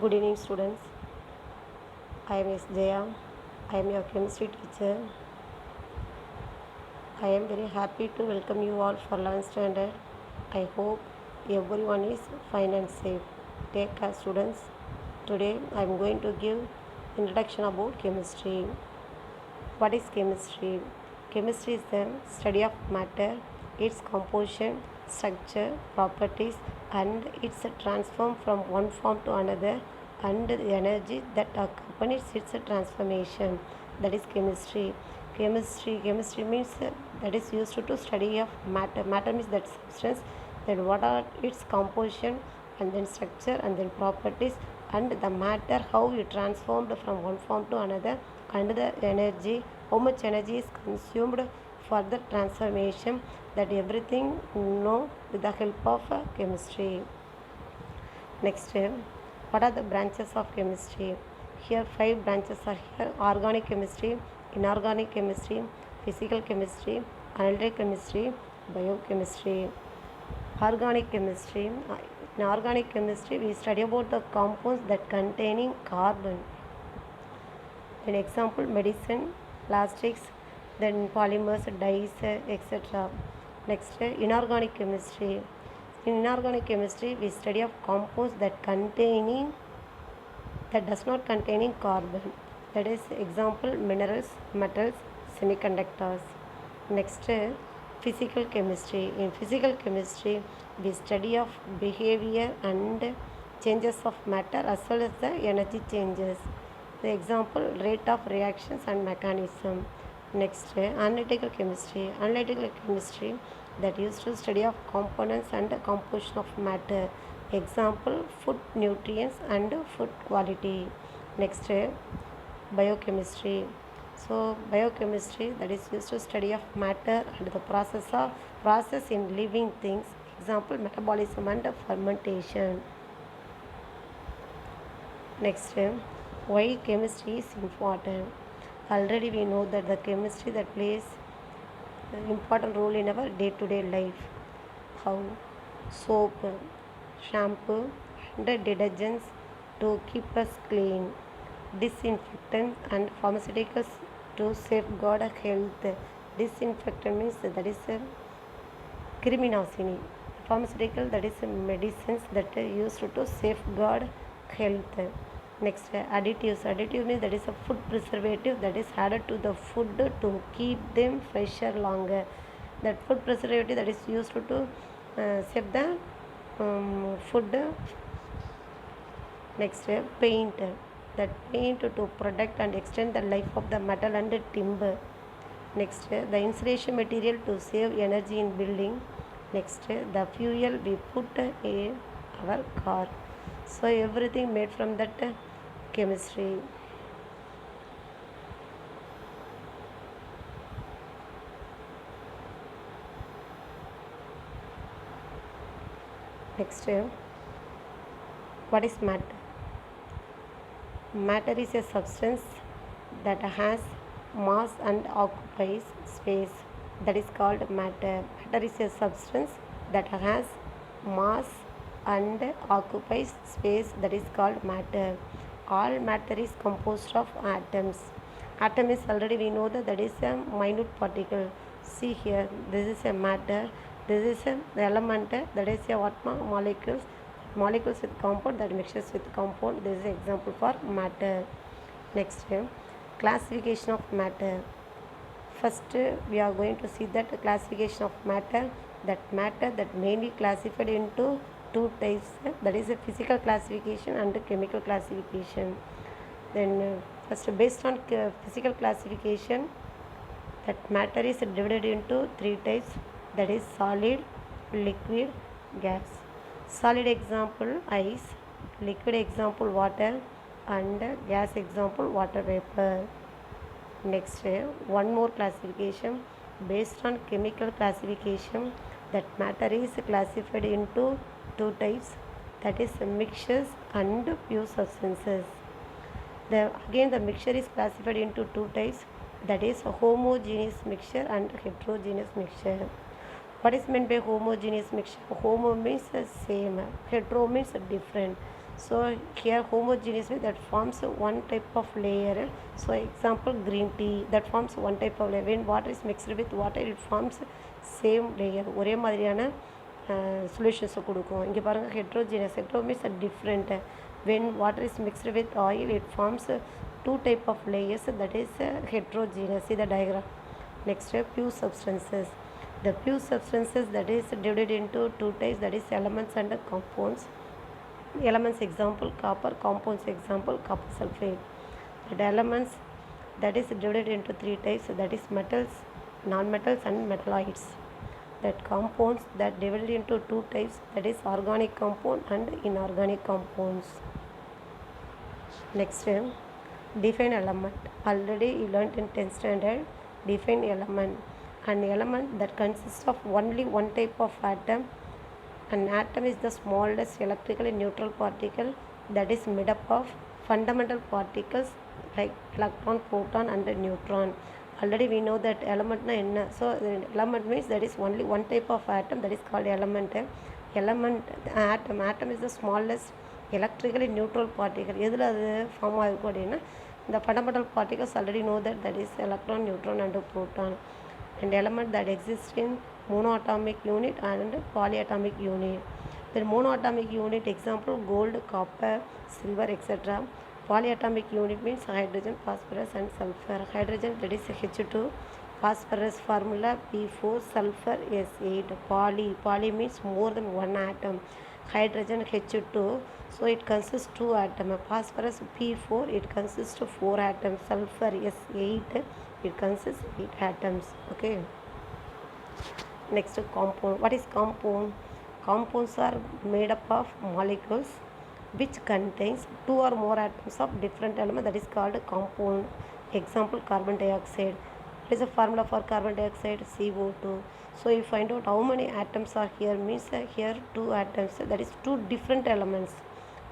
Good evening, students. I am S. Jaya. I am your chemistry teacher. I am very happy to welcome you all for 11th standard. I hope everyone is fine and safe. Take care, students. Today I am going to give introduction about chemistry. What is chemistry? Chemistry is the study of matter, its composition, structure, properties, and its transform from one form to another, and the energy that accompanies its transformation. That is chemistry. Chemistry means that is used to study of matter. Matter means that substance. Then what are its composition, and then structure, and then properties, and the matter how you transformed from one form to another, and the energy, how much energy is consumed for the transformation, that everything know with the help of chemistry. Next, what are the branches of chemistry? Here 5 branches are here: organic chemistry, inorganic chemistry, physical chemistry, analytical chemistry, biochemistry. Organic chemistry. In organic chemistry, we study about the compounds that containing carbon. An example, medicine, plastics, then polymers, dyes, etc. Next, inorganic chemistry. In inorganic chemistry, we study of compounds that does not containing carbon. That is example, minerals, metals, semiconductors. Next, physical chemistry. In physical chemistry, we study of behavior and changes of matter as well as the energy changes. The example, rate of reactions and mechanism. Next, analytical chemistry. Analytical chemistry that used to study of components and composition of matter. Example, food nutrients and food quality. Next, biochemistry. So biochemistry that is used to study of matter and the process in living things. Example, metabolism and fermentation. Next, why chemistry is important? Already we know that the chemistry that plays an important role in our day-to-day life. How soap, shampoo, and detergents to keep us clean, disinfectants and pharmaceuticals to safeguard health. Disinfectant means that is a criminocini. Pharmaceutical that is a medicines that are used to safeguard health. Next, additives. Additive means that is a food preservative that is added to the food to keep them fresher longer. That food preservative that is used to save the food. Next, paint. That paint to protect and extend the life of the metal and timber. Next, the insulation material to save energy in building. Next, the fuel we put in our car. So everything made from that chemistry. Next, what is matter? Matter is a substance that has mass and occupies space. That is called matter. Matter is a substance that has mass and occupies space. That is called matter. All matter is composed of atoms. Atom is already we know that is a minute particle. See here, this is a matter. This is an element. That is a what molecules. Molecules with compound that mixes with compound. This is an example for matter. Next, classification of matter. First, we are going to see that classification of matter. That matter that mainly classified into two types. That is a physical classification and a chemical classification. Then, first, based on physical classification, that matter is divided into three types. That is solid, liquid, gas. Solid example ice, liquid example water, and gas example water vapor. Next, one more classification based on chemical classification, that matter is classified into two types, that is mixtures and pure substances. Again the mixture is classified into two types, that is homogeneous mixture and heterogeneous mixture. What is meant by homogeneous mixture? Homo means same, hetero means different. So here homogeneous means that forms one type of layer. So example green tea, that forms one type of layer. When water is mixed with water, it forms same layer. ஒரே மாதிரியான சொல்யூஷன்ஸை கொடுக்கும். இங்கே பாருங்கள் heterogeneous. Hetero means different. when water is mixed with oil, it forms two type of layers, that is heterogeneous. See the diagram. Next, pure substances. The pure substances, that is divided into two types, that is elements and compounds. Elements example copper, compounds example copper sulfate. The elements, that is divided into three types, that is metals, non-metals and metalloids. That compounds, that divided into two types, that is organic compound and inorganic compounds. Next, define element. Already you learnt in 10th standard. Define element. An element that consists of only one type of atom. An atom is the smallest electrically neutral particle that is made up of fundamental particles like electron, proton and neutron. Already we know that element na enna. So element means that is only one type of atom, that is called element. Atom is the smallest electrically neutral particle. எதில் அது form ஆகிருக்கும் அப்படின்னா இந்த fundamental particles already know that is electron, neutron and proton. And element that exists in monoatomic unit and polyatomic unit. Then monoatomic unit example gold, copper, silver, etc. Polyatomic unit means hydrogen, phosphorus and sulfur. Hydrogen, that is H2, phosphorus formula P4, sulfur S8. Poly means more than one atom. Hydrogen H2, so it consists two atoms. Phosphorus P4, it consists of 4 atoms. Sulfur S8, it consists 8 atoms. Okay. Next, compound. What is compound? Compounds are made up of molecules which contains two or more atoms of different element, that is called compound. Example carbon dioxide. What is the formula for carbon dioxide? CO2. So you find out how many atoms are here, means here 2 atoms, that is two different elements,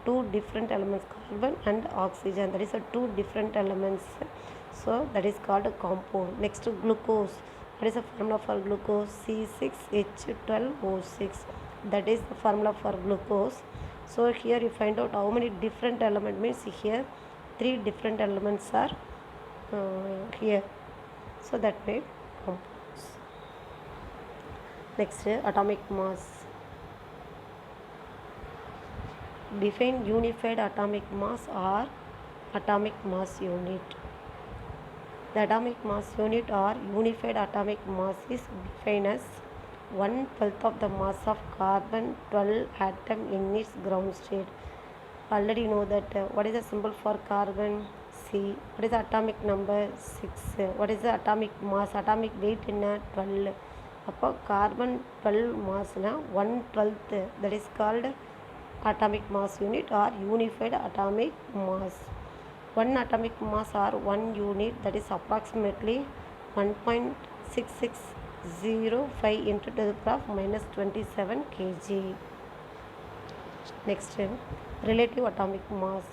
carbon and oxygen, that is 2 different elements. So that is called a compound. Next, glucose. What is the formula for glucose? C6H12O6, that is the formula for glucose. So here you find out how many different elements, means here 3 different elements are here. So that made compounds. Next, atomic mass. Define unified atomic mass or atomic mass unit. The atomic mass unit or unified atomic mass is defined as 1/12 of the mass of carbon 12 atom in its ground state. Already know that what is the symbol for carbon? C. What is the atomic number? 6. What is the atomic mass? Atomic weight in 12. அப்போ carbon 12 மாஸ்னா 1/12, that is called atomic mass unit or unified atomic mass. One atomic mass or one unit, that is approximately 1.6605 into the power of -27 kg. Next, relative atomic mass.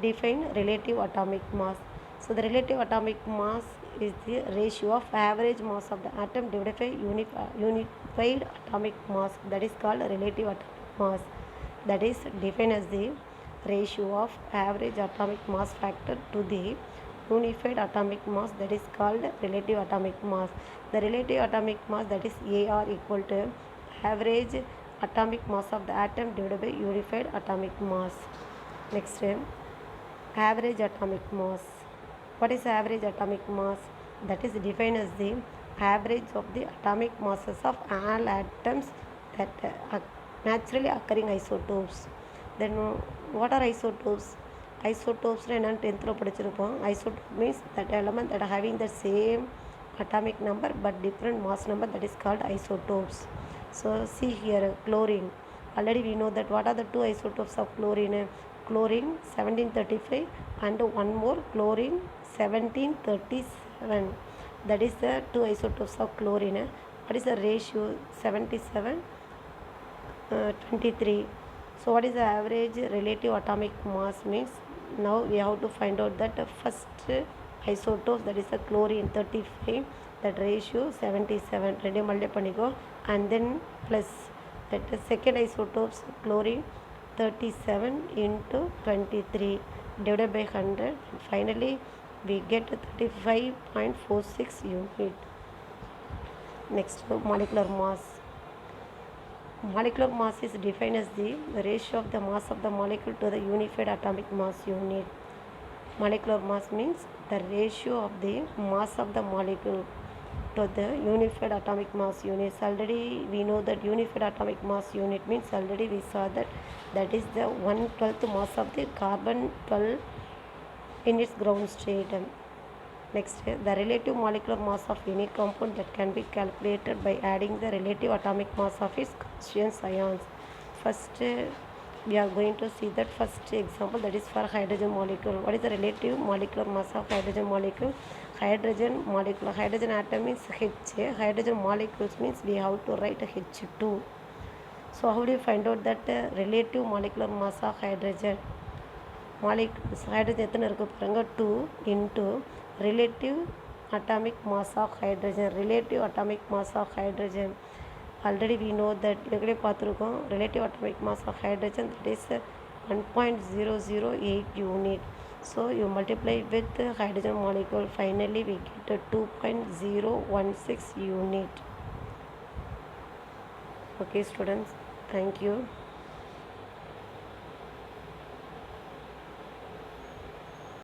Define relative atomic mass. So the relative atomic mass is the ratio of average mass of the atom divided by unified atomic mass, that is called relative atomic mass. That is defined as the ratio of average atomic mass factor to the unified atomic mass, that is called relative atomic mass. The relative atomic mass, that is AR, equal to average atomic mass of the atom divided by unified atomic mass. Next, average atomic mass. What is average atomic mass? That is defined as the average of the atomic masses of all atoms that naturally occurring isotopes. Then what are isotopes? Isotopes என்னன்னு 10th படிச்சிருப்போம். Isotope means that element that are having the same atomic number but different mass number, that is called isotopes. So see here, chlorine. Already we know that what are the 2 isotopes of chlorine? Chlorine 1735 and one more chlorine 1737. That is the 2 isotopes of chlorine. What is the ratio? 77:23. So what is the average relative atomic mass means? Now we have to find out that first isotope, that is the chlorine 35, that ratio 77, ரெண்டே multiply பண்ணிக்கோ, and then plus that second isotopes chlorine 37 into 23 divided by 100. Finally, we get 35.46 unit. Next, molecular mass. Molecular mass is defined as the ratio of the mass of the molecule to the unified atomic mass unit. Molecular mass means the ratio of the mass of the molecule to the unified atomic mass units. Already we know that unified atomic mass unit means, already we saw that is the 1/12 mass of the carbon 12 in its ground state. Next, the relative molecular mass of any compound that can be calculated by adding the relative atomic mass of its constituent ions. First, we are going to see that first example, that is for hydrogen molecule. What is the relative molecular mass of hydrogen molecule? Hydrogen molecule, hydrogen atom means H. Hydrogen molecules means we have to write H2. So how do you find out that relative molecular mass of hydrogen? Molecules hydrogen எத்தனை இருக்கு பாருங்க, 2 into relative atomic mass of hydrogen. Relative atomic mass of hydrogen, already we know that ஏற்கனவே பார்த்துருக்கோம். Relative atomic mass of hydrogen, that is 1.008 unit. So you multiply with the hydrogen molecule, finally we get a 2.016 unit. Okay students, thank you.